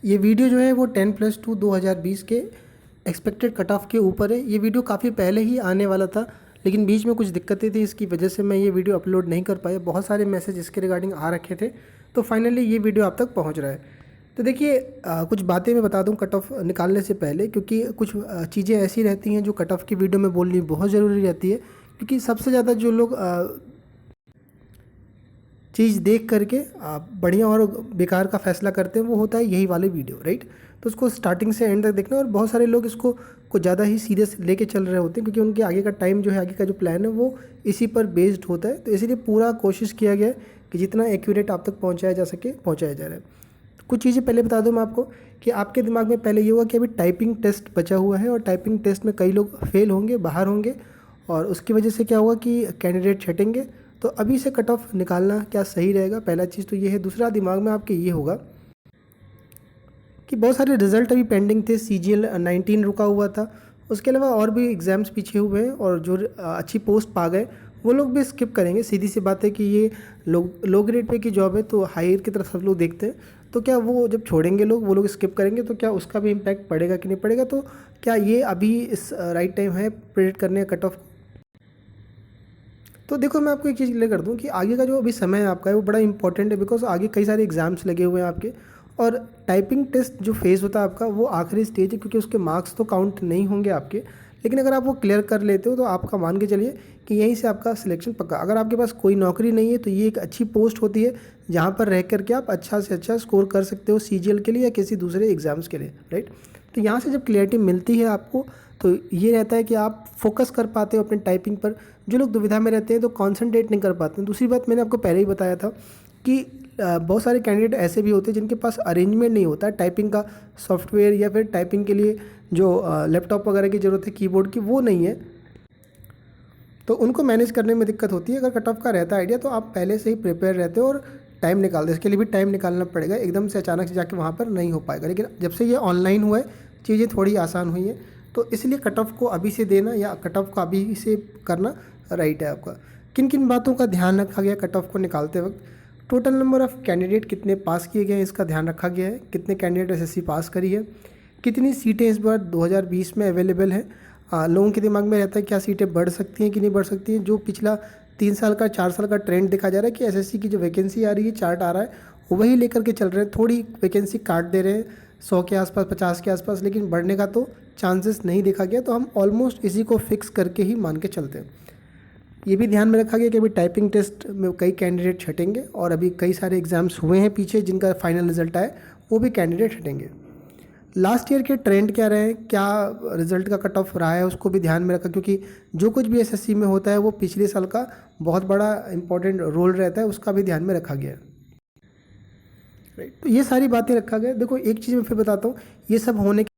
ये वीडियो जो है वो 10+2 2020 के एक्सपेक्टेड कट ऑफ के ऊपर है। ये वीडियो काफ़ी पहले ही आने वाला था, लेकिन बीच में कुछ दिक्कतें थी, इसकी वजह से मैं ये वीडियो अपलोड नहीं कर पाया। बहुत सारे मैसेज इसके रिगार्डिंग आ रखे थे, तो फाइनली ये वीडियो आप तक पहुंच रहा है। तो देखिए, कुछ बातें मैं बता दूं कट ऑफ निकालने से पहले, क्योंकि कुछ चीज़ें ऐसी रहती हैं जो कट ऑफ की वीडियो में बोलनी बहुत ज़रूरी रहती है। क्योंकि सबसे ज़्यादा जो लोग चीज़ देख करके बढ़िया और बेकार का फैसला करते हैं, वो होता है यही वाले वीडियो, राइट। तो उसको स्टार्टिंग से एंड तक देखना। और बहुत सारे लोग इसको कुछ ज़्यादा ही सीरियस लेके चल रहे होते हैं, क्योंकि उनके आगे का टाइम जो है, आगे का जो प्लान है वो इसी पर बेस्ड होता है। तो इसीलिए पूरा कोशिश किया गया है कि जितना एक्यूरेट आप तक पहुँचाया जा सके पहुँचाया जा रहा है। कुछ चीज़ें पहले बता दूं मैं आपको कि आपके दिमाग में पहले ये होगा कि अभी टाइपिंग टेस्ट बचा हुआ है, और टाइपिंग टेस्ट में कई लोग फेल होंगे, बाहर होंगे, और उसकी वजह से क्या होगा कि कैंडिडेट छटेंगे। तो अभी से कट ऑफ निकालना क्या सही रहेगा, पहला चीज़ तो ये है। दूसरा, दिमाग में आपके ये होगा कि बहुत सारे रिजल्ट अभी पेंडिंग थे, CGL 19 रुका हुआ था, उसके अलावा और भी एग्ज़ाम्स पीछे हुए हैं, और जो अच्छी पोस्ट पा गए वो लोग भी स्किप करेंगे। सीधी सी बात है कि ये लो ग्रेड पे की जॉब है, तो हायर की तरफ सब लोग देखते हैं। तो क्या वो जब छोड़ेंगे लोग, वो लोग स्किप करेंगे, तो क्या उसका भी इम्पैक्ट पड़ेगा कि नहीं पड़ेगा? तो क्या ये अभी इस राइट टाइम है प्रेडिक्ट करने का कट ऑफ? तो देखो, मैं आपको एक चीज़ क्लियर कर दूं कि आगे का जो अभी समय है आपका है वो बड़ा इंपॉर्टेंट है, बिकॉज आगे कई सारे एग्जाम्स लगे हुए हैं आपके। और टाइपिंग टेस्ट जो फेज़ होता है आपका, वो आखिरी स्टेज है, क्योंकि उसके मार्क्स तो काउंट नहीं होंगे आपके। लेकिन अगर आप वो क्लियर कर लेते हो तो आपका मान के चलिए कि यहीं से आपका सिलेक्शन पक्का। अगर आपके पास कोई नौकरी नहीं है तो ये एक अच्छी पोस्ट होती है, जहाँ पर रह करके आप अच्छा से अच्छा स्कोर कर सकते हो CGL के लिए या किसी दूसरे एग्ज़ाम्स के लिए, राइट। तो यहाँ से जब क्लियरिटी मिलती है आपको, तो ये रहता है कि आप फोकस कर पाते हो अपने टाइपिंग पर। जो लोग दुविधा में रहते हैं तो कॉन्सेंट्रेट नहीं कर पाते हैं। दूसरी बात, मैंने आपको पहले ही बताया था कि बहुत सारे कैंडिडेट ऐसे भी होते हैं जिनके पास अरेंजमेंट नहीं होता टाइपिंग का सॉफ्टवेयर, या फिर टाइपिंग के लिए जो लैपटॉप वगैरह की ज़रूरत है, कीबोर्ड की, वो नहीं है। तो उनको मैनेज करने में दिक्कत होती है। अगर कट ऑफ का रहता है आइडिया, तो आप पहले से ही प्रिपेयर रहते हो और टाइम निकालते हो। इसके लिए भी टाइम निकालना पड़ेगा, एकदम से अचानक से जाके वहाँ पर नहीं हो पाएगा। लेकिन जब से ये ऑनलाइन हुआ है, चीज़ें थोड़ी आसान हुई हैं, तो इसलिए कट ऑफ को अभी से देना या कट ऑफ को अभी से करना राइट है आपका। किन किन बातों का ध्यान रखा गया कट ऑफ को निकालते वक्त? टोटल नंबर ऑफ़ कैंडिडेट कितने पास किए गए हैं, इसका ध्यान रखा गया है। कितने कैंडिडेट SSC पास करी है, कितनी सीटें इस बार 2020 में अवेलेबल हैं। लोगों के दिमाग में रहता है क्या सीटें बढ़ सकती हैं कि नहीं बढ़ सकती हैं। जो पिछला 3 साल का 4 साल का ट्रेंड देखा जा रहा है कि SSC की जो वैकेंसी आ रही है, चार्ट आ रहा है, वही लेकर के चल रहे हैं। थोड़ी वैकेंसी काट दे रहे हैं, 100 के आसपास, 50 के आसपास, लेकिन बढ़ने का तो चांसेस नहीं देखा गया। तो हम ऑलमोस्ट इसी को फिक्स करके ही मान के चलते हैं। ये भी ध्यान में रखा गया कि अभी टाइपिंग टेस्ट में कई कैंडिडेट छटेंगे, और अभी कई सारे एग्जाम्स हुए हैं पीछे जिनका फाइनल रिजल्ट आए, वो भी कैंडिडेट छटेंगे। लास्ट ईयर के ट्रेंड क्या रहे, क्या रिजल्ट का कट ऑफ रहा है, उसको भी ध्यान में रखा, क्योंकि जो कुछ भी SSC में होता है वो पिछले साल का बहुत बड़ा इंपॉर्टेंट रोल रहता है, उसका भी ध्यान में रखा गया है, राइट। तो ये सारी बातें रखा गया। देखो, एक चीज़ मैं फिर बताता हूँ, ये सब होने के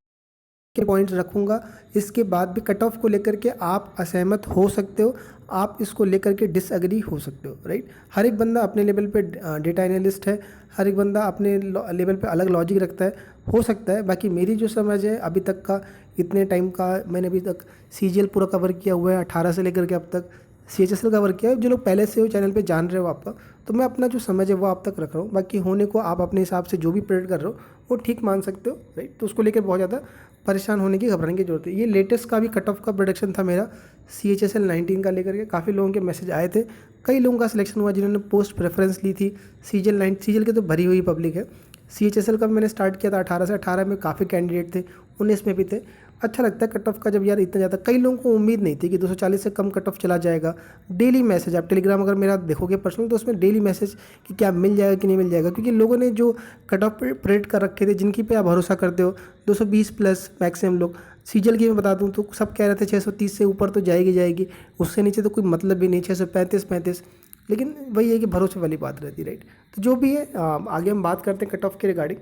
पॉइंट रखूंगा, इसके बाद भी कट ऑफ को लेकर के आप असहमत हो सकते हो, आप इसको लेकर के डिसएग्री हो सकते हो, राइट। हर एक बंदा अपने लेवल पे डेटा एनालिस्ट है, हर एक बंदा अपने लेवल पे अलग लॉजिक रखता है, हो सकता है। बाकी मेरी जो समझ है अभी तक का, इतने टाइम का मैंने अभी तक CGL पूरा कवर किया हुआ है, 18 से लेकर के अब तक CHSL कवर किया है। जो लोग पहले से हो चैनल पे जान रहे हो आपका, तो मैं अपना जो समझ है वो आप तक रख रहा हूँ। बाकी होने को आप अपने हिसाब से जो भी प्रेडिक्ट कर रहे हो वो ठीक मान सकते हो, राइट। तो उसको लेकर बहुत ज़्यादा परेशान होने की, घबराने की जरूरत है। ये लेटेस्ट का भी कट ऑफ का प्रोडक्शन था मेरा, CHSL 19 का लेकर के। काफ़ी लोगों के मैसेज आए थे, कई लोगों का सिलेक्शन हुआ जिन्होंने पोस्ट प्रेफरेंस ली थी। CGL की तो भरी हुई पब्लिक है। CHSL का मैंने स्टार्ट किया था 18 से, 18 में काफ़ी कैंडिडेट थे, 19 में भी थे। अच्छा लगता है कट ऑफ का जब यार इतना ज़्यादा, कई लोगों को उम्मीद नहीं थी कि 240 से कम कट ऑफ चला जाएगा। डेली मैसेज, आप टेलीग्राम अगर मेरा देखोगे पर्सनल, तो उसमें डेली मैसेज कि क्या मिल जाएगा कि नहीं मिल जाएगा, क्योंकि लोगों ने जो कट ऑफ प्रेडिक्ट कर रखे थे, जिनकी पे आप भरोसा करते हो, 220 प्लस मैक्सिमम लोग। CGL की मैं बता दूं तो सब कह रहे थे 630 से ऊपर तो जाएगी जाएगी, उससे नीचे तो कोई मतलब भी नहीं, 635 लेकिन वही है कि भरोसे वाली बात रहती है, राइट। तो जो भी है, आगे हम बात करते हैं कट ऑफ के रिगार्डिंग।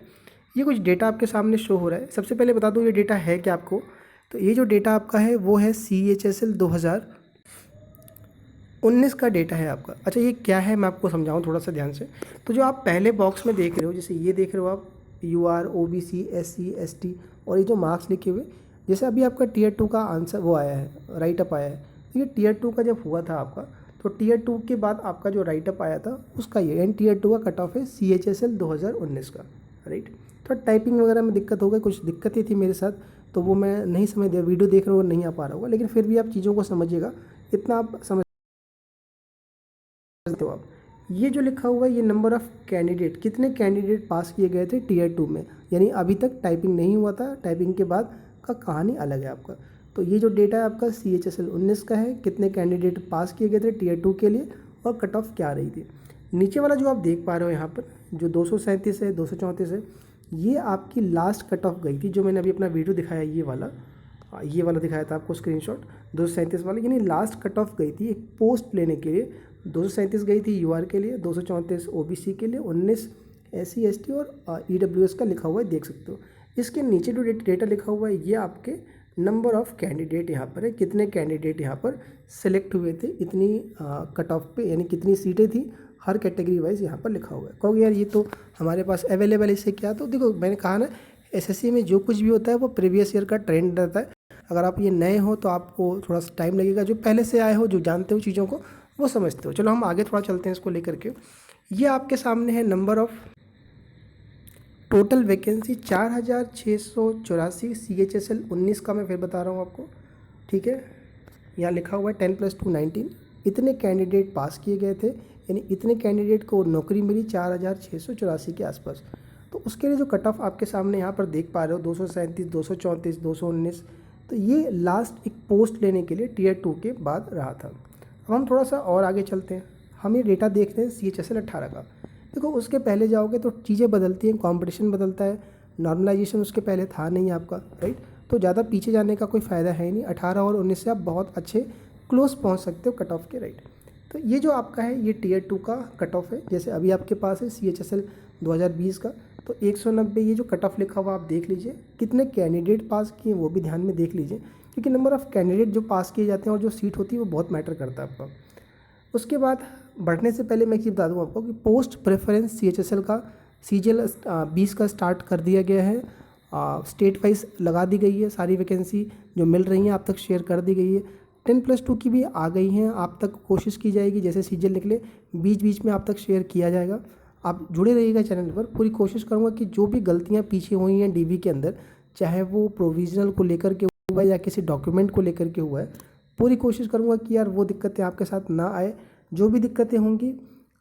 ये कुछ डेटा आपके सामने शो हो रहा है। सबसे पहले बता दूं ये डेटा है क्या आपको। तो ये जो डेटा आपका है वो है CHSL 2019 का डेटा है आपका। अच्छा, ये क्या है मैं आपको समझाऊं थोड़ा सा ध्यान से। तो जो आप पहले बॉक्स में देख रहे हो, जैसे ये देख रहे हो आप, UR OBC SC ST, और ये जो मार्क्स लिखे हुए, जैसे अभी आपका Tier 2 का आंसर वो आया है, राइट अप आया है। तो ये Tier 2 का जब हुआ था आपका, तो Tier 2 के बाद आपका जो राइट अप आया था उसका ये, एंड Tier 2 का कट ऑफ है CHSL 2019 का। राइट। थोड़ा टाइपिंग वगैरह में दिक्कत हो गई, कुछ दिक्कतें थी मेरे साथ, तो वो मैं नहीं समझ दिया, वीडियो देख रहे हो नहीं आ पा रहा होगा, लेकिन फिर भी आप चीज़ों को समझिएगा, इतना आप समझते हो आप। ये जो लिखा हुआ है ये नंबर ऑफ़ कैंडिडेट, कितने कैंडिडेट पास किए गए थे टीयर 2 में, यानी अभी तक टाइपिंग नहीं हुआ था, टाइपिंग के बाद का कहानी अलग है आपका। तो ये जो डेटा है आपका CHSL 19 का है, कितने कैंडिडेट पास किए गए थे टीयर 2 के लिए और कट ऑफ क्या रही थी। नीचे वाला जो आप देख पा रहे हो यहाँ पर जो 237 है, 234 है, ये आपकी लास्ट कट ऑफ गई थी, जो मैंने अभी अपना वीडियो दिखाया ये वाला दिखाया था आपको स्क्रीनशॉट, 237 वाला, यानी लास्ट कट ऑफ गई थी एक पोस्ट लेने के लिए। 237 गई थी UR के लिए, 234 OBC के लिए, 19 SC ST और EWS का लिखा हुआ है, देख सकते हो। इसके नीचे जो डेटा लिखा हुआ है ये आपके नंबर ऑफ़ कैंडिडेट यहाँ पर है, कितने कैंडिडेट यहाँ पर सेलेक्ट हुए थे इतनी कट ऑफ पे, यानी कितनी सीटें थी हर कैटेगरी वाइज यहाँ पर लिखा हुआ है। कहोगे यार ये तो हमारे पास अवेलेबल है, इससे क्या, तो देखो मैंने कहा ना SSC में जो कुछ भी होता है वो प्रीवियस ईयर का ट्रेंड रहता है। अगर आप ये नए हो तो आपको थोड़ा सा टाइम लगेगा, जो पहले से आए हो, जो जानते हो चीज़ों को, वो समझते हो। चलो हम आगे थोड़ा चलते हैं इसको लेकर के। ये आपके सामने है number of total vacancy 4684 CHSL 19 का, मैं फिर बता रहा हूँ आपको, ठीक है। यहाँ लिखा हुआ है 10 + 2 19, इतने कैंडिडेट पास किए गए थे, यानी इतने कैंडिडेट को नौकरी मिली 4684 के आसपास। तो उसके लिए जो कट ऑफ आपके सामने यहाँ पर देख पा रहे हो 237, 234, 219, तो ये लास्ट एक पोस्ट लेने के लिए टीयर 2 के बाद रहा था। अब हम थोड़ा सा और आगे चलते हैं, हम ये डेटा देखते हैं CHSL 18 का। देखो उसके पहले जाओगे तो चीज़ें बदलती हैं, कंपटीशन बदलता है, नॉर्मलाइजेशन उसके पहले था नहीं आपका, राइट। तो ज़्यादा पीछे जाने का कोई फ़ायदा है नहीं, 18 और 19 से आप बहुत अच्छे क्लोज पहुंच सकते हो कट ऑफ के, राइट। तो ये जो आपका है ये टीयर 2 का कट ऑफ है, जैसे अभी आपके पास है CHSL 2020 का, तो 190 ये जो कट ऑफ लिखा हुआ आप देख लीजिए, कितने कैंडिडेट पास किए वो भी ध्यान में देख लीजिए, क्योंकि नंबर ऑफ़ कैंडिडेट जो पास किए जाते हैं और जो सीट होती है वो बहुत मैटर करता है आपका। उसके बाद बढ़ने से पहले मैं एक चीज़ बता दूँ आपको कि पोस्ट प्रेफरेंस CHSL का CGL 20 का स्टार्ट कर दिया गया है, स्टेट वाइज लगा दी गई है, सारी वैकेंसी जो मिल रही हैं आप तक शेयर कर दी गई है। 10+2 की भी आ गई हैं, आप तक कोशिश की जाएगी, जैसे CGL निकले बीच बीच में आप तक शेयर किया जाएगा। आप जुड़े रहिएगा चैनल पर, पूरी कोशिश करूँगा कि जो भी गलतियाँ पीछे हुई हैं DV के अंदर, चाहे वो प्रोविजनल को लेकर के हुआ है या किसी डॉक्यूमेंट को लेकर के हुआ है, पूरी कोशिश करूँगा कि यार वो दिक्कतें आपके साथ ना आए। जो भी दिक्कतें होंगी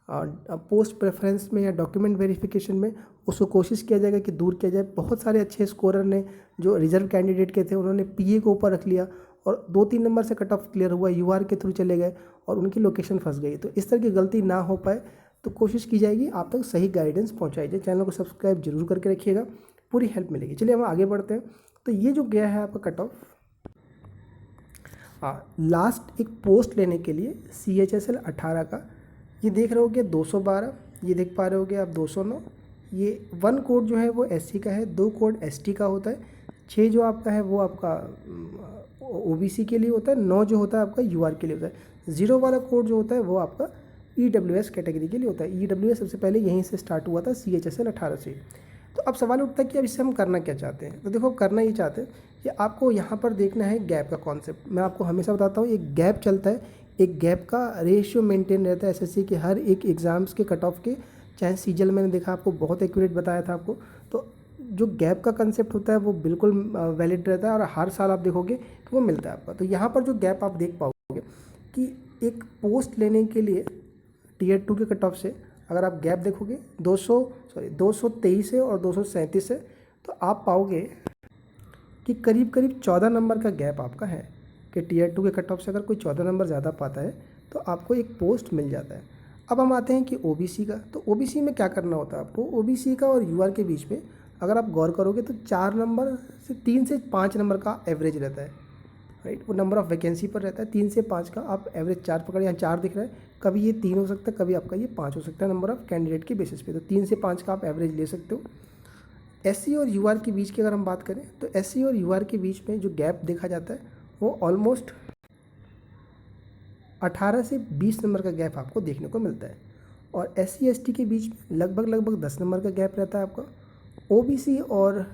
पोस्ट प्रेफरेंस में या डॉक्यूमेंट वेरिफिकेशन में, उसको कोशिश किया जाएगा कि दूर किया जाए। बहुत सारे अच्छे स्कोरर ने जो रिजर्व कैंडिडेट के थे उन्होंने PA को ऊपर रख लिया और 2-3 नंबर से कट ऑफ क्लियर हुआ, UR के थ्रू चले गए और उनकी लोकेशन फंस गई। तो इस तरह की गलती ना हो पाए तो कोशिश की जाएगी आप तक सही गाइडेंस पहुँचाई जाए। चैनल को सब्सक्राइब जरूर करके रखिएगा, पूरी हेल्प मिलेगी। चलिए हम आगे बढ़ते हैं। तो ये जो गया है आपका कट ऑफ, लास्ट एक पोस्ट लेने के लिए CHSL 18 का, ये देख रहे होगे 212, ये देख पा रहे होगे आप 209। ये 1 कोड जो है वो SC का है, 2 कोड ST का होता है, 6 जो आपका है वो आपका OBC के लिए होता है, 9 जो होता है आपका UR के लिए होता है, 0 वाला कोड जो होता है वो आपका EWS कैटेगरी के लिए होता है। EWS सबसे पहले यहीं से स्टार्ट हुआ था CHSL 18 से। तो अब सवाल उठता है कि अब इससे हम करना क्या चाहते हैं। तो देखो करना ये चाहते हैं कि आपको यहाँ पर देखना है गैप का कॉन्सेप्ट। मैं आपको हमेशा बताता हूँ एक गैप चलता है, एक गैप का रेशियो मेंटेन रहता है SSC के हर एक एग्ज़ाम्स के कट ऑफ के। चाहे CGL मैंने देखा आपको बहुत एक्यूरेट बताया था आपको, तो जो गैप का कंसेप्ट होता है वो बिल्कुल वैलिड रहता है और हर साल आप देखोगे कि वो मिलता है आपका। तो यहाँ पर जो गैप आप देख पाओगे कि एक पोस्ट लेने के लिए टीयर 2 के कट ऑफ से अगर आप गैप देखोगे 223 है और 237 है, तो आप पाओगे कि करीब करीब 14 नंबर का गैप आपका है कि टीयर 2 के कट ऑफ से अगर कोई 14 नंबर ज़्यादा पाता है तो आपको एक पोस्ट मिल जाता है। अब हम आते हैं कि OBC का। तो OBC में क्या करना होता है आपको, OBC का और UR के बीच में अगर आप गौर करोगे तो 4 नंबर से 3 से 5 नंबर का एवरेज रहता है, राइट। वो नंबर ऑफ़ वैकेंसी पर रहता है, 3 से 5 का आप एवरेज 4 पकड़, यहाँ 4 दिख रहा है, कभी ये 3 हो सकता है, कभी आपका ये 5 हो सकता है नंबर ऑफ़ कैंडिडेट के बेसिस पे। तो 3 से 5 का आप एवरेज ले सकते हो। SC और UR के बीच की अगर हम बात करें तो SC और UR के बीच में जो गैप देखा जाता है वो ऑलमोस्ट 18 से 20 नंबर का गैप आपको देखने को मिलता है। और SC ST के बीच में लगभग 10 नंबर का गैप रहता है आपका। OBC और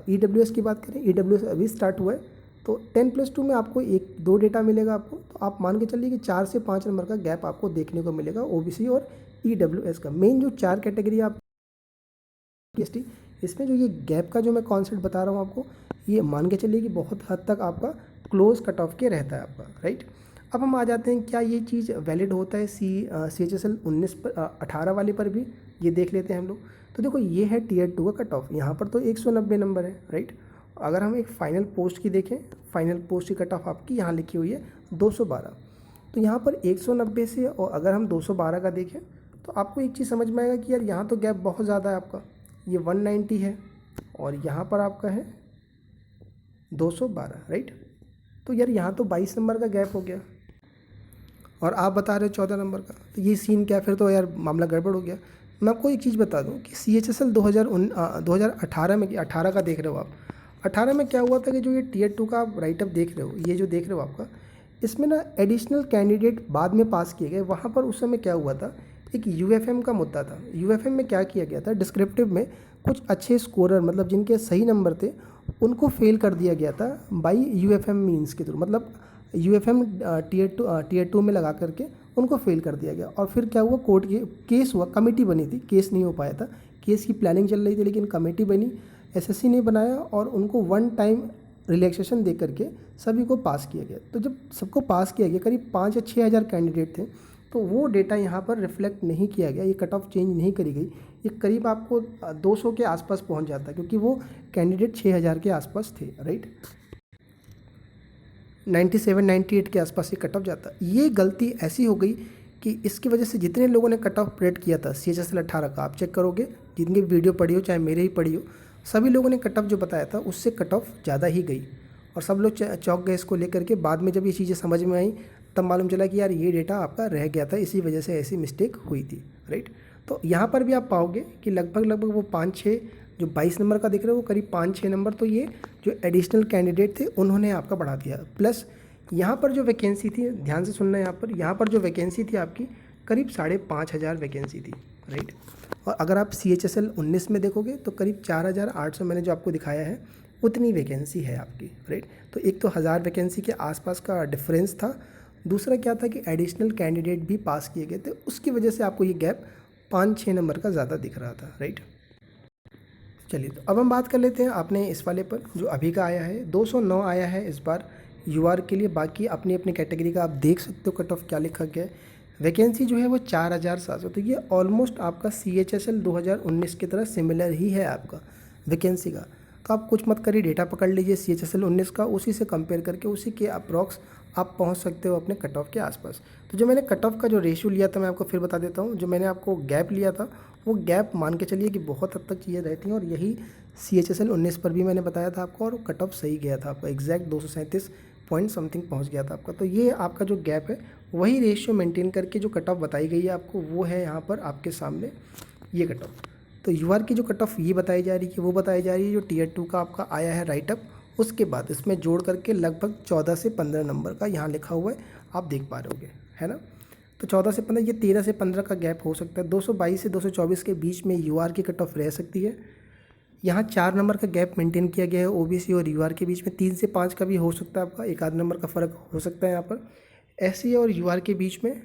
EWS की बात करें, EWS अभी स्टार्ट हुआ है, तो 10+2 में आपको 1-2 डेटा मिलेगा आपको, तो आप मान के चलिए कि 4 से 5 नंबर का गैप आपको देखने को मिलेगा OBC और EWS का। मेन जो 4 कैटेगरी आप ST, इसमें जो ये गैप का जो मैं कॉन्सेप्ट बता रहा हूँ आपको, ये मान के चलिए कि बहुत हद तक आपका क्लोज कट ऑफ के रहता है आपका, राइट। अब हम आ जाते हैं क्या ये चीज़ वैलिड होता है CHSL 19 पर 18 वाले पर भी, ये देख लेते हैं हम लोग। तो देखो ये है Tier 2 का कट ऑफ, यहाँ पर तो 190 नंबर है, राइट। अगर हम एक फाइनल पोस्ट की देखें, फाइनल पोस्ट की कट ऑफ आपकी यहाँ लिखी हुई है 212। तो यहाँ पर 190 से और अगर हम 212 का देखें तो आपको एक चीज़ समझ में आएगा कि यार यहाँ तो गैप बहुत ज़्यादा है आपका, ये 190 है और यहाँ पर आपका है 212, राइट। तो यार यहाँ तो 22 नंबर का गैप हो गया और आप बता रहे हो 14 नंबर का, तो ये सीन क्या, फिर तो यार मामला गड़बड़ हो गया। मैं आपको एक चीज़ बता दूं कि CHSL 2018 में, 18 का देख रहे हो आप, 18 में क्या हुआ था कि जो ये Tier 2 का आप राइटअप देख रहे हो, ये जो देख रहे हो आपका, इसमें ना एडिशनल कैंडिडेट बाद में पास किए गए। वहाँ पर उस समय क्या हुआ था, एक UFM का मुद्दा था। UFM में क्या किया गया था, डिस्क्रिप्टिव में कुछ अच्छे स्कोरर, मतलब जिनके सही नंबर थे, उनको फेल कर दिया गया था बाई UFM मीन्स के थ्रू, मतलब UFM Tier 2 में लगा करके उनको फेल कर दिया गया। और फिर क्या हुआ, कोर्ट के केस हुआ, कमेटी बनी थी, केस नहीं हो पाया था, केस की प्लानिंग चल रही थी, लेकिन कमेटी बनी, SSC ने बनाया और उनको 1 टाइम रिलैक्सेशन दे करके सभी को पास किया गया। तो जब सबको पास किया गया, करीब 5 या 6 हज़ार कैंडिडेट थे, तो वो डेटा यहाँ पर रिफ्लेक्ट नहीं किया गया, ये कट ऑफ चेंज नहीं करी गई, ये करीब आपको 200 के आसपास पहुँच जाता, क्योंकि वो कैंडिडेट 6000 के आसपास थे, राइट। 97-98 के आसपास ये कट ऑफ जाता। ये गलती ऐसी हो गई कि इसकी वजह से जितने लोगों ने कट ऑफ प्रेडिक्ट किया था CHSL 18 का, आप चेक करोगे, जिनकी वीडियो पढ़ी हो चाहे मेरे ही पढ़ी हो, सभी लोगों ने कट ऑफ जो बताया था उससे कट ऑफ ज़्यादा ही गई और सब लोग चौंक गए इसको लेकर के। बाद में जब ये चीज़ें समझ में आई तब मालूम चला कि यार ये डेटा आपका रह गया था, इसी वजह से ऐसी मिस्टेक हुई थी, राइट। तो यहाँ पर भी आप पाओगे कि लगभग वो 5-6, जो 22 नंबर का दिख रहा है वो करीब 5-6 नंबर तो ये जो एडिशनल कैंडिडेट थे उन्होंने आपका बढ़ा दिया। प्लस यहाँ पर जो वैकेंसी थी, ध्यान से सुनना, यहाँ पर जो वैकेंसी थी आपकी करीब 5,500 वैकेंसी थी, राइट। और अगर आप CHSL 19 में देखोगे तो करीब 4,800 मैंने जो आपको दिखाया है उतनी वैकेंसी है आपकी, राइट। तो एक तो 1000 वैकेंसी के आसपास का डिफरेंस था, दूसरा क्या था कि एडिशनल कैंडिडेट भी पास किए गए थे, उसकी वजह से आपको ये गैप 5-6 नंबर का ज़्यादा दिख रहा था, राइट। चलिए, तो अब हम बात कर लेते हैं अपने इस वाले पर जो अभी का आया है, 209 आया है इस बार UR के लिए। बाकी अपनी अपनी कैटेगरी का आप देख सकते हो कट ऑफ क्या लिखा गया है। वैकेंसी जो है वो 4700, तो ये ऑलमोस्ट आपका CHSL 2019 की तरह सिमिलर ही है आपका वैकेंसी का। तो आप कुछ मत करिए, डेटा पकड़ लीजिए CHSL 19 का, उसी से कंपेयर करके उसी के अप्रॉक्स आप पहुंच सकते हो अपने कट ऑफ के आसपास। तो जो मैंने कट ऑफ का जो रेशियो लिया था मैं आपको फिर बता देता हूं, जो मैंने आपको गैप लिया था वो गैप मान के चलिए कि बहुत हद तक चीज़ें रहती हैं, और यही CHSL 19 पर भी मैंने बताया था आपको, और कट ऑफ सही गया था आपका, एग्जैक्ट 237 पॉइंट समथिंग पहुंच गया था आपका। तो ये आपका जो गैप है वही रेशियो मेंटेन करके जो कट ऑफ बताई गई है आपको, वो है यहाँ पर आपके सामने ये कट ऑफ। तो UR की जो कट ऑफ ये बताई जा रही है, वो बताई जा रही है जो Tier 2 का आपका आया है राइटअप, उसके बाद इसमें जोड़ करके लगभग 14 से 15 नंबर का यहाँ लिखा हुआ है, आप देख पा रहे होगे, है ना। तो 14 से 15, ये 13 से 15 का गैप हो सकता है। 222 से 224 के बीच में UR की कट ऑफ रह सकती है। यहाँ 4 नंबर का गैप मेंटेन किया गया है OBC और UR के बीच में। 3 से 5 का भी हो सकता है आपका, एक आध नंबर का फ़र्क हो सकता है यहाँ पर। SC और UR के बीच में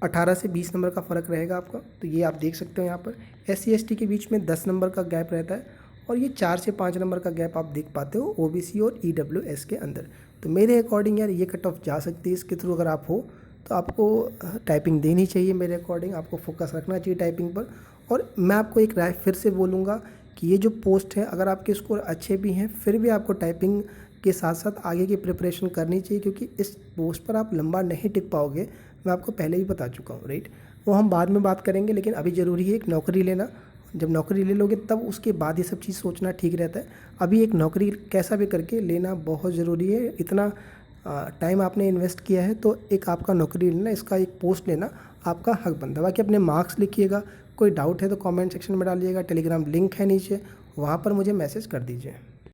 18 से 20 नंबर का फ़र्क रहेगा आपका, तो ये आप देख सकते हो यहाँ पर। SC ST के बीच में 10 नंबर का गैप रहता है, और ये 4 से 5 नंबर का गैप आप देख पाते हो OBC और EWS के अंदर। तो मेरे अकॉर्डिंग यार ये कट ऑफ जा सकती है इसके थ्रू। अगर आप हो तो आपको टाइपिंग देनी चाहिए, मेरे अकॉर्डिंग आपको फोकस रखना चाहिए टाइपिंग पर। और मैं आपको एक राय फिर से बोलूँगा कि ये जो पोस्ट है, अगर आपके स्कोर अच्छे भी हैं फिर भी आपको टाइपिंग के साथ साथ आगे की प्रिपरेशन करनी चाहिए, क्योंकि इस पोस्ट पर आप लंबा नहीं टिक पाओगे, मैं आपको पहले ही बता चुका हूँ, राइट। वो हम बाद में बात करेंगे, लेकिन अभी ज़रूरी है एक नौकरी लेना। जब नौकरी ले लोगे तब उसके बाद ये सब चीज़ सोचना ठीक रहता है। अभी एक नौकरी कैसा भी करके लेना बहुत ज़रूरी है। इतना टाइम आपने इन्वेस्ट किया है, तो एक आपका नौकरी लेना, इसका एक पोस्ट लेना आपका हक बनता है। बाकी अपने मार्क्स लिखिएगा, कोई डाउट है तो कमेंट सेक्शन में डालिएगा, टेलीग्राम लिंक है नीचे, वहाँ पर मुझे मैसेज कर दीजिए।